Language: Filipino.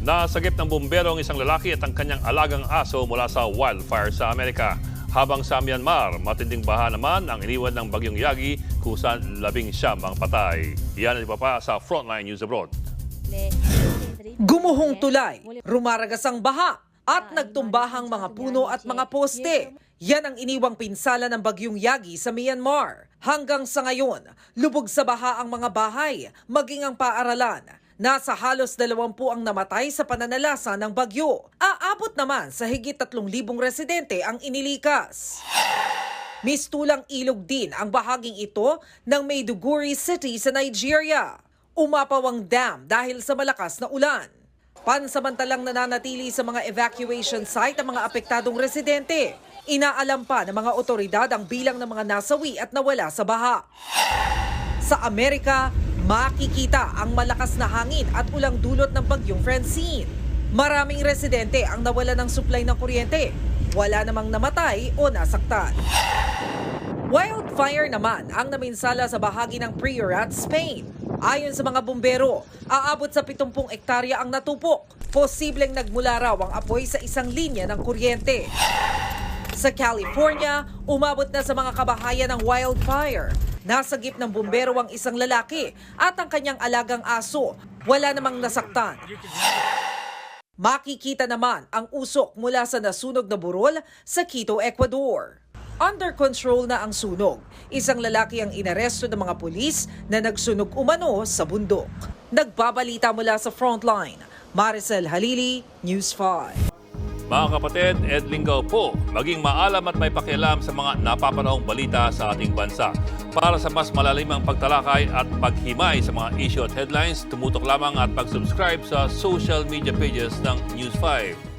Nasagip ng bumbero ang isang lalaki at ang kanyang alagang aso mula sa wildfire sa Amerika. Habang sa Myanmar, matinding baha naman ang iniwan ng bagyong Yagi kung saan 11 ang patay. Yan ang iba pa sa Frontline News Abroad. Gumuhong tulay, rumaragas ang baha at nagtumbahang mga puno at mga poste. Yan ang iniwang pinsala ng bagyong Yagi sa Myanmar. Hanggang sa ngayon, lubog sa baha ang mga bahay, maging ang paaralan. Nasa halos 20 ang namatay sa pananalasa ng bagyo. Aabot naman sa higit 3,000 residente ang inilikas. Mistulang ilog din ang bahaging ito ng Maiduguri City sa Nigeria. Umapaw ang dam dahil sa malakas na ulan. Pansamantalang nananatili sa mga evacuation site ang mga apektadong residente. Inaalam pa ng mga otoridad ang bilang ng mga nasawi at nawala sa baha. Sa Amerika, makikita ang malakas na hangin at ulang dulot ng bagyong Francine. Maraming residente ang nawala ng supply ng kuryente. Wala namang namatay o nasaktan. Wildfire naman ang naminsala sa bahagi ng Priorat, Spain. Ayon sa mga bumbero, aabot sa 70 hektarya ang natupok. Posibleng nagmula raw ang apoy sa isang linya ng kuryente. Sa California, umabot na sa mga kabahayan ng wildfire. Nasagip ng bumbero ang isang lalaki at ang kanyang alagang aso. Wala namang nasaktan. Makikita naman ang usok mula sa nasunog na burol sa Quito, Ecuador. Under control na ang sunog. Isang lalaki ang inaresto ng mga pulis na nagsunog umano sa bundok. Nagbabalita mula sa Frontline, Maricel Halili, News 5. Mga kapatid, Ed Lingaw po, maging maalam at may pakialam sa mga napapanahong balita sa ating bansa. Para sa mas malalimang pagtalakay at paghimay sa mga issue at headlines, tumutok lamang at pag-subscribe sa social media pages ng News 5.